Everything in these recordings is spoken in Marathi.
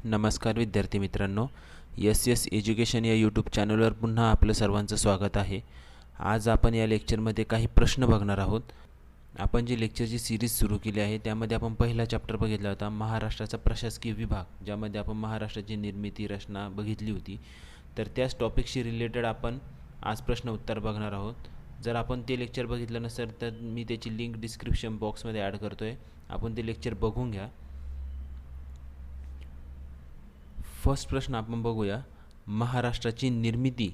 नमस्कार विद्यार्थी मित्रांनो, एस एस एज्युकेशन या यूट्यूब चॅनलवर पुन्हा आपलं सर्वांचं स्वागत आहे. आज आपण या लेक्चरमध्ये काही प्रश्न बघणार आहोत. आपण जी लेक्चरची सिरीज सुरू केली आहे त्यामध्ये आपण पहिला चॅप्टर बघितला होता, महाराष्ट्राचा प्रशासकीय विभाग, ज्यामध्ये आपण महाराष्ट्राची निर्मिती रचना बघितली होती. तर त्याच टॉपिकशी रिलेटेड आपण आज प्रश्न उत्तर बघणार आहोत. जर आपण ते लेक्चर बघितलं नसेल तर मी त्याची लिंक डिस्क्रिप्शन बॉक्समध्ये ॲड करतो आहे, आपण ते लेक्चर बघून घ्या. फर्स्ट प्रश्न आपण बघूया, महाराष्ट्राची निर्मिती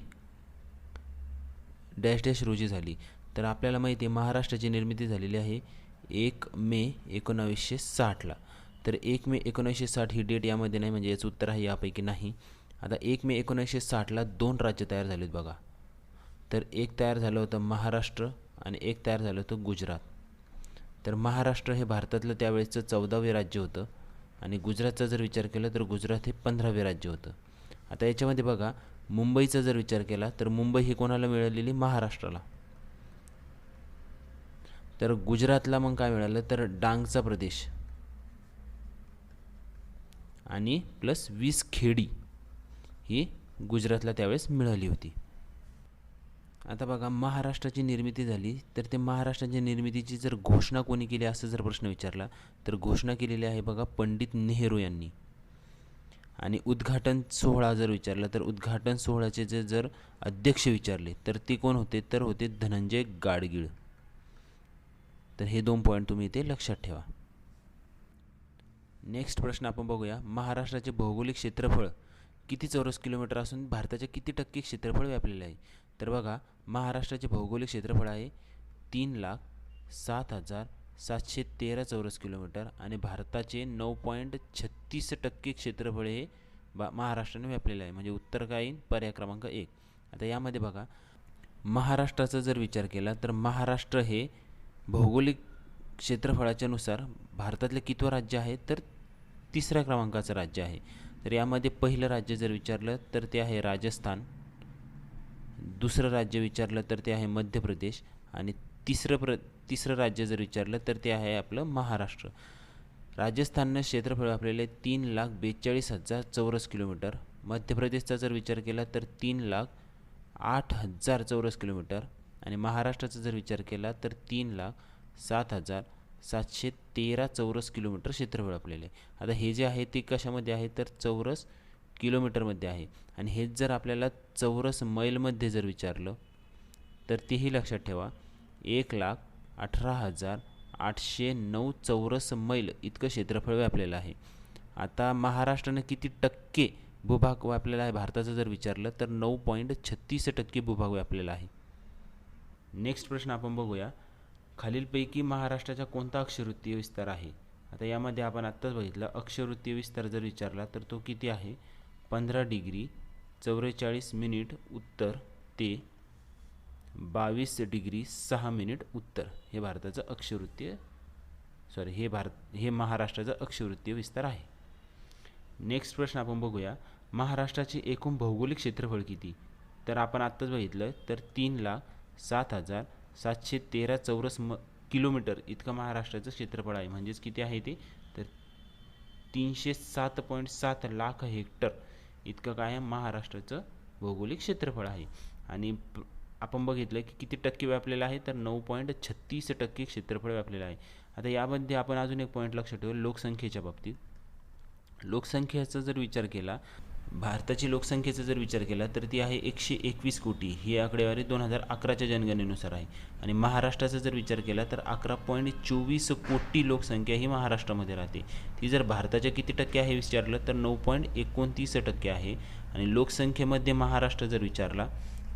डॅश डॅश रोजी झाली. तर आपल्याला माहिती आहे महाराष्ट्राची निर्मिती झालेली आहे 1 मे 1960ला. तर 1 मे 1960 ही डेट यामध्ये नाही, म्हणजे याचं उत्तर आहे यापैकी नाही. आता 1 मे 1960ला 2 राज्य तयार झालेत बघा. तर एक तयार झालं होतं महाराष्ट्र आणि एक तयार झालं होतं गुजरात. तर महाराष्ट्र हे भारतातलं त्यावेळेचं 14वे राज्य होतं आणि गुजरातचा जर विचार केला तर गुजरात हे 15वे राज्य होतं. आता याच्यामध्ये बघा, मुंबईचा जर विचार केला तर मुंबई ही कोणाला मिळालेली? महाराष्ट्राला. तर गुजरातला मग काय मिळालं? तर डांगचा प्रदेश आणि प्लस 20 खेडी ही गुजरातला त्यावेळेस मिळाली होती. आता बघा, महाराष्ट्राची निर्मिती झाली तर ते महाराष्ट्राच्या निर्मितीची जर घोषणा कोणी केली असं जर प्रश्न विचारला तर घोषणा केलेली आहे बघा पंडित नेहरू यांनी. आणि उद्घाटन सोहळा जर विचारला तर उद्घाटन सोहळ्याचे जर अध्यक्ष विचारले तर ते कोण होते? तर होते धनंजय गाडगीळ. तर हे 2 पॉईंट तुम्ही इथे लक्षात ठेवा. नेक्स्ट प्रश्न आपण बघूया, महाराष्ट्राचे भौगोलिक क्षेत्रफळ किती चौरस किलोमीटर असून भारताचे किती टक्के क्षेत्रफळ व्यापलेले आहे? तर बघा, महाराष्ट्राचे भौगोलिक क्षेत्रफळ आहे 3,07,713 चौरस किलोमीटर आणि भारताचे 9.36% क्षेत्रफळ हे महाराष्ट्राने व्यापलेलं आहे. म्हणजे उत्तर काय येईल? पर्याय क्रमांक 1. आता यामध्ये बघा, महाराष्ट्राचा जर विचार केला तर महाराष्ट्र हे भौगोलिक क्षेत्रफळाच्या नुसार भारतातले कितवं राज्य आहे? तर 3ऱ्या क्रमांकाचं राज्य आहे. तर यामध्ये पहिलं राज्य जर विचारलं तर ते आहे राजस्थान, दुसरं राज्य विचारलं तर ते आहे मध्य प्रदेश आणि तिसरं राज्य जर विचारलं तर ते आहे आपलं महाराष्ट्र. राजस्थाननं क्षेत्रफळ आपल्याला 3,42,000 चौरस किलोमीटर, मध्य प्रदेशचा जर विचार केला तर 3,08,000 चौरस किलोमीटर आणि महाराष्ट्राचा जर विचार केला तर 3,07,713 चौरस किलोमीटर क्षेत्रफळ आपल्याला आहे. आता हे जे आहे ते कशामध्ये आहे? तर चौरस किलोमीटरमध्ये आहे. आणि हेच जर आपल्याला चौरस मैलमध्ये जर विचारलं तर तेही लक्षात ठेवा, 1,18,809 चौरस मैल इतकं क्षेत्रफळ व्यापलेलं आहे. आता महाराष्ट्रानं किती टक्के भूभाग व्यापलेला आहे भारताचं जर विचारलं तर 9.36% भूभाग व्यापलेला आहे. नेक्स्ट प्रश्न आपण बघूया, खालीलपैकी महाराष्ट्राचा कोणता अक्षवृत्तीय विस्तार आहे? आता यामध्ये आपण आत्ताच बघितलं, अक्षवृत्तीय विस्तार जर विचारला तर तो किती आहे? 15 डिग्री 44 मिनिट उत्तर ते 22 डिग्री 6 मिनिट उत्तर. हे भारताचं अक्षवृत्तीय हे महाराष्ट्राचं अक्षवृत्तीय विस्तार आहे. नेक्स्ट प्रश्न आपण बघूया, महाराष्ट्राचे एकूण भौगोलिक क्षेत्रफळ किती? तर आपण आत्ताच बघितलं तर 3,07,713 चौरस किलोमीटर इतकं महाराष्ट्राचं क्षेत्रफळ आहे. म्हणजेच किती आहे ते? तर 307.7 लाख हेक्टर इतकं काय आहे? महाराष्ट्राचं भौगोलिक क्षेत्रफळ आहे. आणि आपण बघितलं की किती टक्के व्यापलेलं आहे? तर 9.36% क्षेत्रफळ व्यापलेलं आहे. आता यामध्ये आपण अजून एक पॉईंट लक्षात ठेवू, लोकसंख्येच्या बाबतीत. लोकसंख्येचा जर विचार केला, भारताची लोकसंख्येचा जर विचार केला तर ती आहे 121 कोटी. ही आकडेवारी 2011च्या जनगणनेनुसार आहे. आणि महाराष्ट्राचा जर विचार केला तर 11.24 कोटी लोकसंख्या ही महाराष्ट्रामध्ये राहते. ती जर भारताच्या किती टक्के आहे विचारलं तर 9.29% आहे. आणि लोकसंख्येमध्ये महाराष्ट्र जर विचारला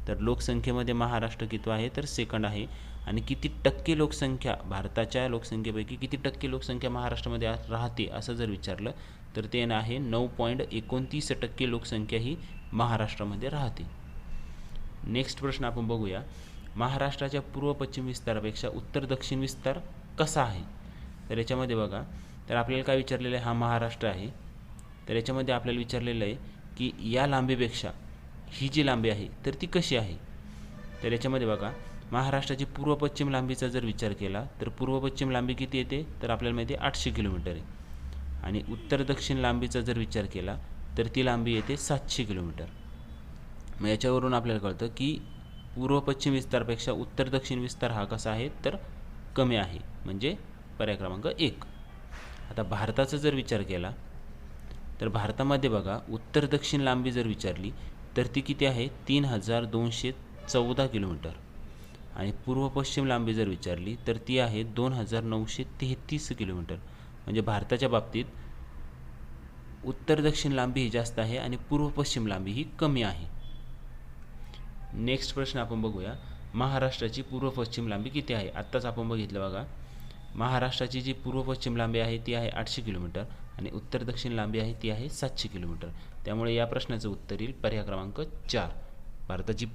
तर लोकसंख्येमध्ये महाराष्ट्र किती आहे? तर सेकंड आहे. आणि किती टक्के लोकसंख्या, भारताच्या लोकसंख्येपैकी किती टक्के लोकसंख्या महाराष्ट्रामध्ये राहते असं जर विचारलं तर ते आहे 9.29% लोकसंख्या ही महाराष्ट्रामध्ये राहते. नेक्स्ट प्रश्न आपण बघूया, महाराष्ट्राच्या पूर्व पश्चिम विस्तारापेक्षा उत्तर दक्षिण विस्तार कसा आहे? तर याच्यामध्ये बघा, तर आपल्याला काय विचारलेलं आहे? हा महाराष्ट्र आहे. तर याच्यामध्ये आपल्याला विचारलेलं आहे की या लांबीपेक्षा ही जी लांबी आहे तर ती कशी आहे? तर याच्यामध्ये बघा, महाराष्ट्राची पूर्व पश्चिम लांबीचा जर विचार केला तर पूर्व पश्चिम लांबी किती येते? तर आपल्याला माहिती आहे 800 किलोमीटर आहे. आणि उत्तर दक्षिण लांबीचा जर विचार केला तर ती लांबी येते 700 किलोमीटर. मग याच्यावरून आपल्याला कळतं की पूर्व पश्चिम विस्तारापेक्षा उत्तर दक्षिण विस्तार हा कसा आहे तर कमी आहे, म्हणजे पर्याय क्रमांक 1. आता भारताचा जर विचार केला तर भारतामध्ये बघा उत्तर दक्षिण लांबी जर विचारली तर ती किती आहे 3214 किलोमीटर. आणि पूर्व पश्चिम लांबी जर विचारली तर ती आहे 2933 किलोमीटर. म्हणजे भारताच्या बाबतीत उत्तर दक्षिण लांबी ही जास्त आहे आणि पूर्व पश्चिम लांबी ही कमी आहे. नेक्स्ट प्रश्न आपण बघूया, महाराष्ट्राची पूर्व पश्चिम लांबी किती आहे. आत्ताच आपण बघितलं बघा, महाराष्ट्राची जी पूर्व पश्चिम लांबी आहे ती आहे 800 किलोमीटर आणि उत्तर दक्षिण लांबी आहे ती आहे 700 किलोमीटर. त्यामुळे या प्रश्नाचं उत्तर येईल पर्याय क्रमांक 4. भारताची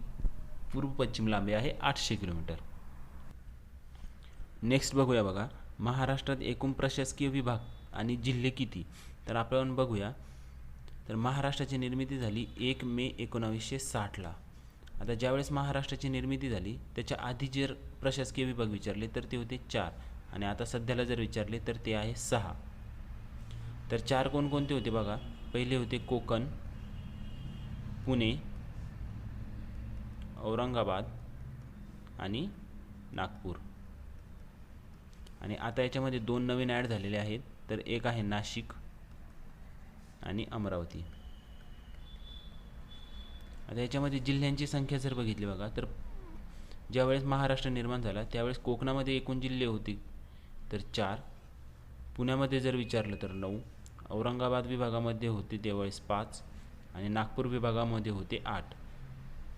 पूर्व पश्चिम लांबी आहे 800 किलोमीटर. नेक्स्ट बघूया बघा, महाराष्ट्रात एकूण प्रशासकीय विभाग आणि जिल्हे किती. तर आपण बघूया, तर महाराष्ट्राची निर्मिती झाली 1 मे 1960ला. आता ज्यावेळेस महाराष्ट्राची निर्मिती झाली त्याच्या आधी जर प्रशासकीय विभाग विचारले तर ते होते 4 आणि आता सध्याला जर विचारले तर ते आहे 6. तर 4 कोणकोणते होते बघा, पहिले होते कोकण, पुणे, औरंगाबाद आणि नागपूर. आणि आता याच्यामध्ये 2 नवीन ॲड झालेले आहेत, तर एक आहे नाशिक आणि अमरावती. आता याच्यामध्ये जिल्ह्यांची संख्या जर बघितली बघा, तर ज्यावेळेस महाराष्ट्र निर्माण झाला त्यावेळेस कोकणामध्ये एकूण जिल्हे होते तर 4, पुण्यामध्ये जर विचारलं तर 9, औरंगाबाद विभागामध्ये होते त्यावेळेस 5 आणि नागपूर विभागामध्ये होते 8.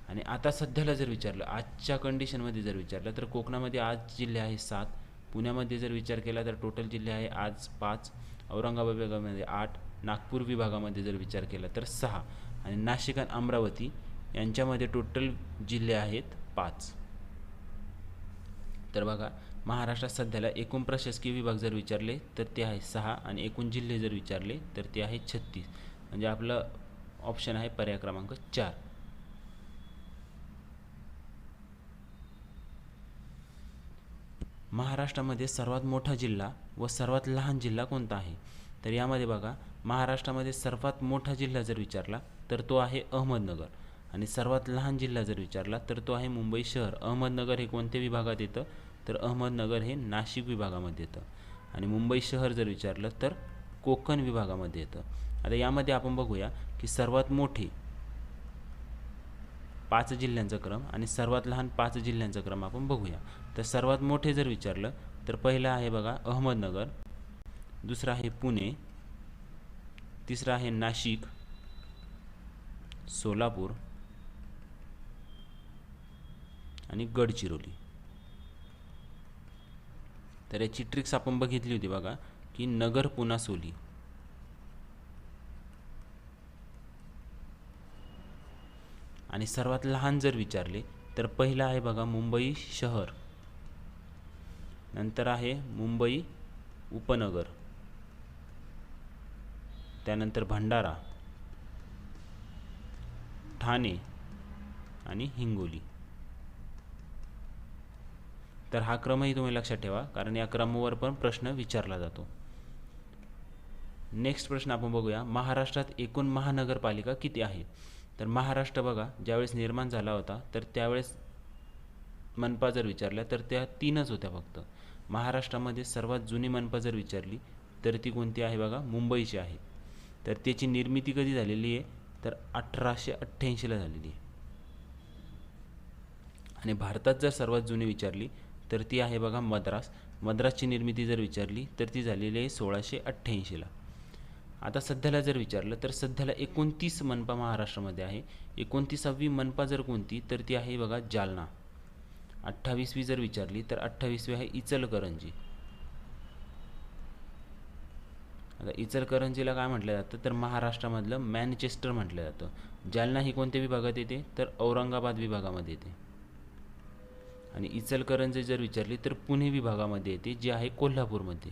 आणि आता सध्याला जर विचारलं, आजच्या कंडिशनमध्ये जर विचारलं तर कोकणामध्ये आज जिल्हे आहे 7, पुण्यामध्ये जर विचार केला तर टोटल जिल्हे आहे आज 5, औरंगाबाद विभागामध्ये 8, नागपूर विभागामध्ये जर विचार केला तर 6 आणि नाशिक आणि अमरावती यांच्यामध्ये टोटल जिल्हे आहेत 5. तर बघा, महाराष्ट्रात सध्याला एकूण प्रशासकीय विभाग जर विचारले तर ते आहे 6 आणि एकूण जिल्हे जर विचारले तर ते आहे 36. म्हणजे आपलं ऑप्शन आहे पर्याय क्रमांक 4. महाराष्ट्रामध्ये सर्वात मोठा जिल्हा व सर्वात लहान जिल्हा कोणता आहे. तर यामध्ये बघा, महाराष्ट्रामध्ये सर्वात मोठा जिल्हा जर विचारला तर तो आहे अहमदनगर आणि सर्वात लहान जिल्हा जर विचारला तर तो आहे मुंबई शहर. अहमदनगर हे कोणत्या विभागात येतं तर अहमदनगर हे नाशिक विभागामध्ये येतं आणि मुंबई शहर जर विचारलं तर कोकण विभागामध्ये येतं. आता यामध्ये आपण बघूया की सर्वात मोठे 5 जिल्ह्यांचा क्रम आणि सर्वात लहान 5 जिल्ह्यांचा क्रम आपण बघूया. तर सर्वात मोठे जर विचारलं तर पहिलं आहे बघा अहमदनगर, दुसरं आहे पुणे, तिसरं आहे नाशिक, सोलापूर आणि गडचिरोली. तर याची ट्रिक्स आपण बघितली होती बघा की नगर पुणा सोली. आणि सर्वात लहान जर विचारले तर पहिला आहे बघा मुंबई शहर, नंतर आहे मुंबई उपनगर, त्यानंतर भंडारा, ठाणे आणि हिंगोली. तर हा क्रमही तुम्ही लक्षात ठेवा कारण या क्रमावर पण प्रश्न विचारला जातो. नेक्स्ट प्रश्न आपण बघूया, महाराष्ट्रात एकूण महानगरपालिका किती आहेत. तर महाराष्ट्र बघा ज्यावेळेस निर्माण झाला होता तर त्यावेळेस मनपा जर विचारल्या तर त्या 3च होत्या फक्त. महाराष्ट्रामध्ये सर्वात जुनी मनपा जर विचारली तर ती कोणती आहे बघा, मुंबईची आहे. तर त्याची निर्मिती कधी झालेली आहे तर 1888ला झालेली आहे. आणि भारतात जर सर्वात जुनी विचारली तर ती आहे बघा मद्रास. मद्रासची निर्मिती जर विचारली तर ती झालेली आहे 1688ला. आता सध्याला जर विचारलं तर सध्याला 29 मनपा महाराष्ट्रामध्ये आहे. 29वी मनपा जर कोणती तर ती आहे बघा जालना. 28वी जर विचारली तर 28वी आहे इचलकरंजी. आता इचलकरंजीला काय म्हटलं जातं तर महाराष्ट्रामधलं मॅनचेस्टर म्हटलं जातं. जालना ही कोणत्या विभागात येते तर औरंगाबाद विभागामध्ये येते. आणि इचलकरंजी जर विचारली तर पुणे विभागामध्ये येते जी आहे कोल्हापूरमध्ये.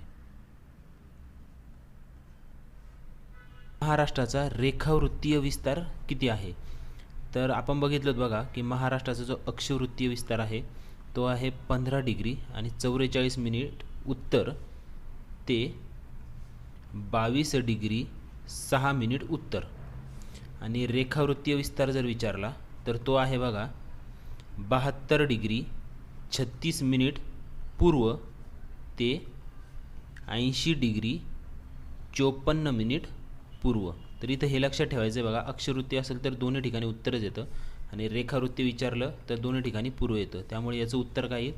महाराष्ट्राचा रेखावृत्तीय विस्तार किती आहे. तर आपण बघितलं बघा की महाराष्ट्राचा जो अक्षवृत्तीय विस्तार आहे तो आहे 15 डिग्री आणि 44 मिनिट उत्तर ते 22°6' उत्तर. आणि रेखावृत्तीय विस्तार जर विचारला तर तो आहे बघा 72°36' पूर्व ते 80°54' पूर्व. तर इथं हे लक्षात ठेवायचं आहे बघा, अक्षरवृत्ती असेल तर दोन्ही ठिकाणी उत्तरच येतं आणि रेखावृत्ती विचारलं तर दोन्ही ठिकाणी पूर्व येतं. त्यामुळे याचं उत्तर काय येईल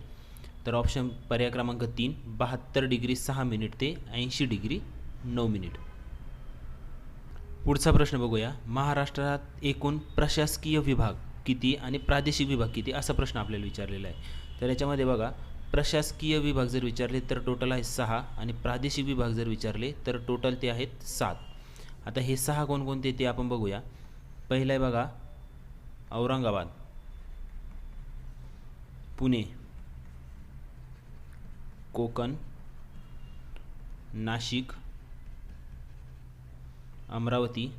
तर ऑप्शन पर्याय क्रमांक 3 72°6' ते 80°9'. पुढचा प्रश्न बघूया. महाराष्ट्रात एकूण प्रशासकीय विभाग किती आणि प्रादेशिक विभाग किती, असा प्रश्न आपल्याला विचारलेला आहे. तर याच्यामध्ये बघा, प्रशासकीय विभाग जर विचारले तर टोटल आहे 6 आणि प्रादेशिक विभाग जर विचारले तर टोटल ते आहेत 7. आता हे 6 कोणकोणते ते आपण बघूया. पहिलं आहे बघा औरंगाबाद, पुणे, कोकण, नाशिक, अमरावती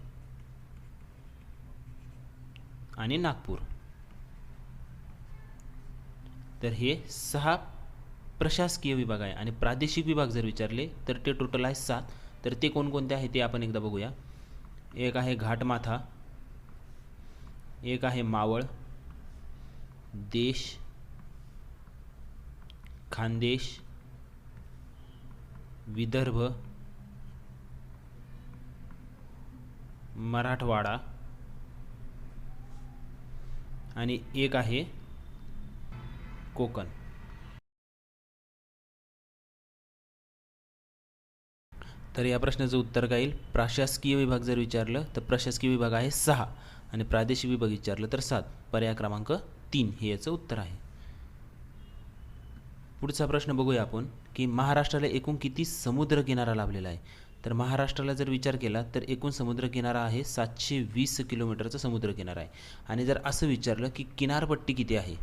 आणि नागपूर. तर हे 6 प्रशासकीय विभाग आहे आणि प्रादेशिक विभाग जर विचारले तर ते टोटल आहे 7. तर ते कोणकोणते आहे ते आपण एकदा बघूया. एक आहे घाटमाथा, एक आहे मावळ, देश, खानदेश, विदर्भ, मराठवाडा आणि एक आहे कोकण. तर या प्रश्नाचं उत्तर काय येईल, प्रशासकीय विभाग जर विचारलं तर प्रशासकीय विभाग आहे 6 आणि प्रादेशिक विभाग विचारलं तर 7. पर्याय क्रमांक 3 हे याचं उत्तर आहे. पुढचा प्रश्न बघूया आपण की महाराष्ट्राला एकूण किती समुद्रकिनारा लाभलेला आहे. तर महाराष्ट्राला जर विचार केला तर एकूण समुद्रकिनारा आहे 720 किलोमीटरचा समुद्रकिनारा आहे. आणि जर असं विचारलं की किनारपट्टी किती आहे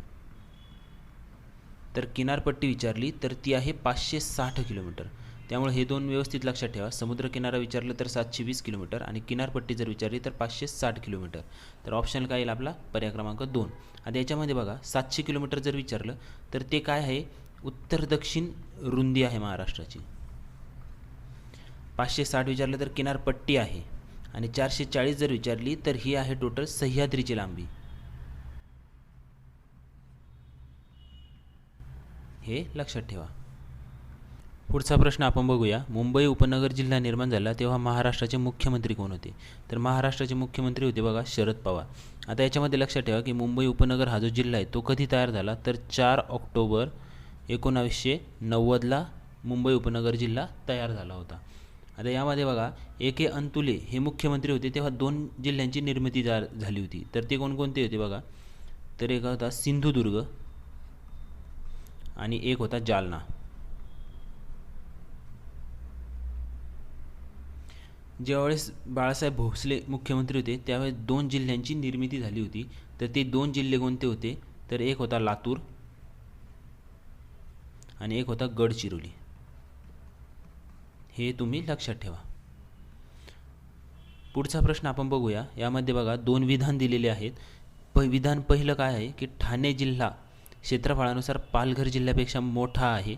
तर किनारपट्टी विचारली तर ती आहे 560 किलोमीटर. त्यामुळे हे दोन व्यवस्थित लक्षात ठेवा. समुद्रकिनारा विचारलं तर 720 किलोमीटर आणि किनारपट्टी जर विचारली तर 560 किलोमीटर. तर ऑप्शन काय येईल आपला पर्याय क्रमांक 2. आता याच्यामध्ये बघा 700 किलोमीटर जर विचारलं तर ते काय आहे, उत्तर दक्षिण रुंदी आहे महाराष्ट्राची. 560 विचारलं तर किनारपट्टी आहे आणि 440 जर विचारली तर ही आहे टोटल सह्याद्रीची लांबी. हे लक्षात ठेवा. पुढचा प्रश्न आपण बघूया. मुंबई उपनगर जिल्हा निर्माण झाला तेव्हा महाराष्ट्राचे मुख्यमंत्री कोण होते. तर महाराष्ट्राचे मुख्यमंत्री होते बघा शरद पवार. आता याच्यामध्ये लक्षात ठेवा की मुंबई उपनगर हा जो जिल्हा आहे तो कधी तयार झाला तर 4 ऑक्टोबर 1990ला मुंबई उपनगर जिल्हा तयार झाला होता. आता यामध्ये बघा ए अंतुले हे मुख्यमंत्री होते तेव्हा 2 जिल्ह्यांची निर्मिती झाली होती. तर ते कोणकोणते होते बघा, तर एक होता सिंधुदुर्ग आणि एक होता जालना. ज्यावेळेस बाळासाहेब भोसले मुख्यमंत्री होते त्यावेळेस 2 जिल्ह्यांची निर्मिती झाली होती. तर ते 2 जिल्हे कोणते होते तर एक होता लातूर आणि एक होता गडचिरोली. हे तुम्ही लक्षात ठेवा. पुढचा प्रश्न आपण बघूया. यामध्ये बघा 2 विधान दिलेले आहेत. विधान पहिलं काय आहे की ठाणे जिल्हा क्षेत्रफळानुसार पालघर जिल्ह्यापेक्षा मोठा आहे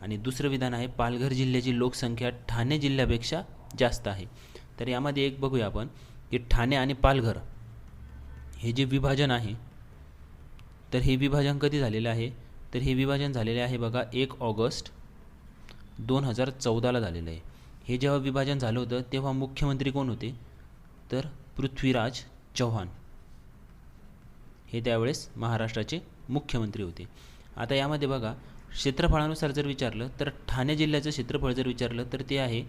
आणि दुसरं विधान आहे पालघर जिल्ह्याची लोकसंख्या ठाणे जिल्ह्यापेक्षा जास्त आहे. तर यामध्ये एक बघूया आपण की ठाणे आणि पालघर हे जे विभाजन आहे तर हे विभाजन कधी झालेलं आहे तर हे विभाजन झालेले आहे बघा 1 ऑगस्ट 2014ला झालेलं आहे. हे जेव्हा विभाजन झालं होतं तेव्हा मुख्यमंत्री कोण होते तर पृथ्वीराज चव्हाण हे त्यावेळेस महाराष्ट्राचे मुख्यमंत्री होते. आता यामध्ये बघा क्षेत्रफळानुसार जर विचारलं तर ठाणे जिल्ह्याचं क्षेत्रफळ जर विचारलं तर ते आहे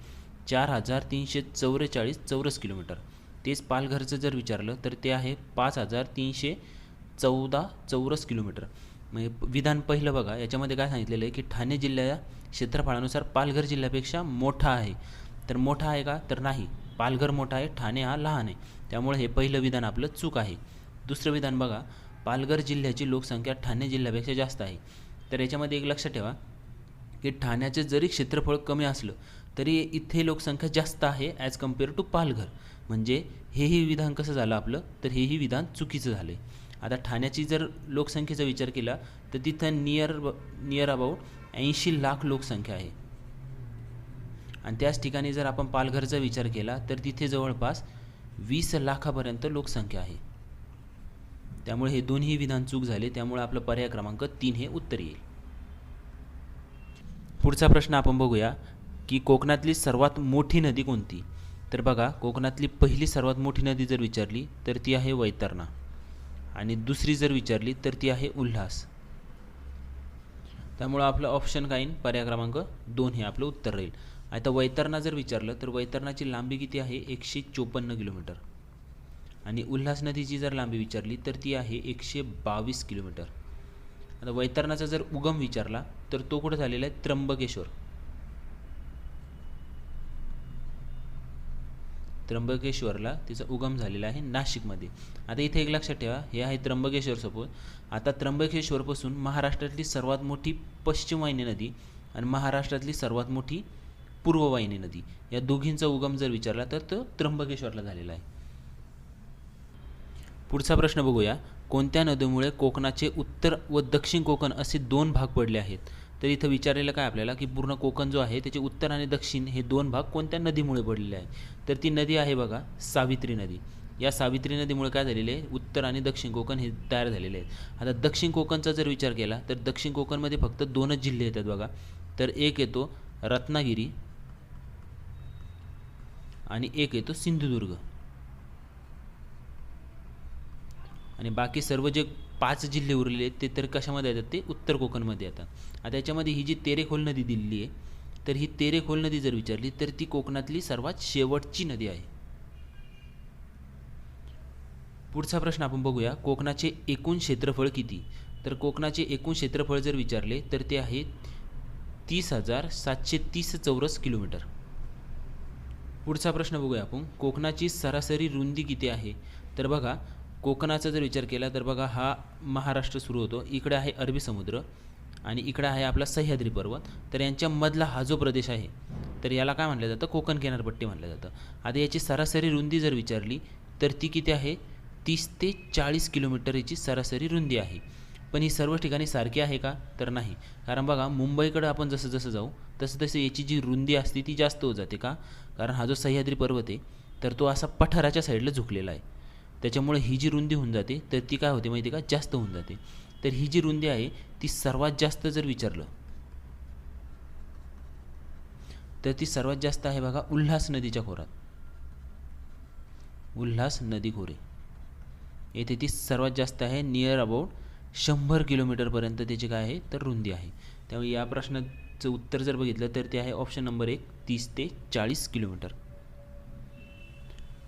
4344 चौरस किलोमीटर. तेच पालघरचं जर विचारलं तर ते आहे 5314 चौरस किलोमीटर. म्हणजे विधान पहिलं बघा याच्यामध्ये काय सांगितलेलं आहे की ठाणे जिल्ह्या क्षेत्रफळानुसार पालघर जिल्ह्यापेक्षा मोठा आहे. तर मोठा आहे का तर नाही, पालघर मोठा आहे, ठाणे हा लहान आहे. त्यामुळे हे पहिलं विधान आपलं चूक आहे. दुसरं विधान बघा पालघर जिल्ह्याची लोकसंख्या ठाणे जिल्ह्यापेक्षा जास्त आहे. तर याच्यामध्ये एक लक्षात ठेवा की ठाण्याचे जरी क्षेत्रफळ कमी असलं तरी इथे लोकसंख्या जास्त आहे ॲज कम्पेअर टू पालघर. म्हणजे हेही विधान कसं झालं आपलं तर हेही विधान चुकीचं झालं आहे. आता ठाण्याची जर लोकसंख्येचा विचार केला तर तिथं नियर अबाउट 80 लाख लोकसंख्या आहे आणि त्याच ठिकाणी जर आपण पालघरचा विचार केला तर तिथे जवळपास 20 लाखापर्यंत लोकसंख्या आहे. त्यामुळे हे दोन्ही विधान चूक झाले. त्यामुळे आपलं पर्याय क्रमांक 3 हे उत्तर येईल. पुढचा प्रश्न आपण बघूया की कोकणातली सर्वात मोठी नदी कोणती. तर बघा, कोकणातली पहिली सर्वात मोठी नदी जर विचारली तर ती आहे वैतरणा, आणि दुसरी जर विचारली तर ती आहे उल्हास. त्यामुळं आपलं ऑप्शन काय, पर्याय क्रमांक 2 हे आपलं उत्तर राहील. आता वैतरणा जर विचारलं तर वैतरणाची लांबी किती आहे, 154 किलोमीटर. आणि उल्हास नदीची जर लांबी विचारली तर ती आहे 122 किलोमीटर. आता वैतरणाचा जर उगम विचारला तर तो कुठं झालेला आहे, त्र्यंबकेश्वर. त्र्यंबकेश्वरला तिचा उगम झालेला आहे नाशिकमध्ये. आता इथे एक लक्षात ठेवा, हे आहे त्र्यंबकेश्वर सपोज. आता त्र्यंबकेश्वरपासून महाराष्ट्रातली सर्वात मोठी पश्चिम वाहिनी नदी आणि महाराष्ट्रातली सर्वात मोठी पूर्व वाहिनी नदी, या दोघींचा उगम जर विचारला तर तो त्र्यंबकेश्वरला झालेला आहे. पुढचा प्रश्न बघूया, कोणत्या नदीमुळे कोकणाचे उत्तर व दक्षिण कोकण असे 2 भाग पडले आहेत. तर इथं विचारलेलं काय आपल्याला की पूर्ण कोकण जो आहे त्याचे उत्तर आणि दक्षिण हे 2 भाग कोणत्या नदीमुळे पडलेले आहे. तर ती नदी आहे बघा, सावित्री नदी. या सावित्री नदीमुळे काय झालेले आहे, उत्तर आणि दक्षिण कोकण हे तयार झालेले आहेत. आता दक्षिण कोकणचा जर विचार केला तर दक्षिण कोकणमध्ये फक्त 2च जिल्हे येतात बघा. तर एक येतो रत्नागिरी आणि एक येतो सिंधुदुर्ग, आणि बाकी सर्व जे 5 जिल्हे उरलेले आहेत ते तर कशामध्ये येतात, ते उत्तर कोकणमध्ये येतात. आता याच्यामध्ये ही जी तेरेखोल नदी दिलेली आहे, तर ही तेरेखोल नदी जर विचारली तर ती कोकणातली सर्वात शेवटची नदी आहे. पुढचा प्रश्न आपण बघूया, कोकणाचे एकूण क्षेत्रफळ किती. तर कोकणाचे एकूण क्षेत्रफळ जर विचारले तर ते आहे 30,730 चौरस किलोमीटर. पुढचा प्रश्न बघूया आपण, कोकणाची सरासरी रुंदी किती आहे. तर बघा, कोकणाचा जर विचार केला तर बघा, हा महाराष्ट्र सुरू होतो, इकडे आहे अरबी समुद्र आणि इकडे आहे आपला सह्याद्री पर्वत. तर यांच्यामधला हा जो प्रदेश आहे तर याला काय म्हटलं जातं, कोकण किनारपट्टी म्हटलं जातं. आता याची सरासरी रुंदी जर विचारली तर ती किती आहे, 30 ते 40 किलोमीटर याची सरासरी रुंदी आहे. पण ही सर्व ठिकाणी सारखी आहे का, तर नाही. कारण बघा, मुंबईकडे आपण जसं जसं जाऊ तसं तसं याची जी रुंदी असते ती जास्त होत जाते. का, कारण हा जो सह्याद्री पर्वत आहे तर तो असा पठाराच्या साईडला झुकलेला आहे. त्याच्यामुळे ही जी रुंदी होऊन जाते तर ती काय होते माहिती आहे का, जास्त होऊन जाते. तर ही जी रुंदी आहे ती सर्वात जास्त जर विचारलं तर ती सर्वात जास्त आहे बघा उल्हास नदीच्या खोऱ्यात. उल्हास नदी खोरे येथे ती सर्वात जास्त आहे, नियर अबाउट 100 किलोमीटरपर्यंत त्याची काय आहे तर रुंदी आहे. त्यामुळे या प्रश्नाचं उत्तर जर बघितलं तर ते आहे ऑप्शन नंबर 1, 30 ते 40 किलोमीटर.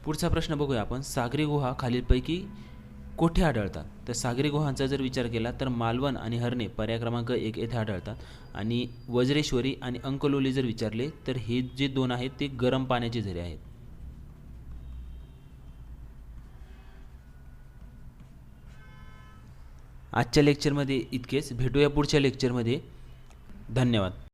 पुढचा प्रश्न बघूया आपण, सागरी गुहा खालीलपैकी कोठे आढळतात. तर सागरी गुहांचा जर विचार केला तर मालवण आणि हरणे पर्याय क्रमांक 1 येथे आढळतात. आणि वज्रेश्वरी आणि अंकलोली जर विचारले तर हे जे 2 आहेत ते गरम पाण्याचे झरे आहेत. आजच्या लेक्चरमध्ये इतकेच. भेटूया पुढच्या लेक्चरमध्ये. धन्यवाद.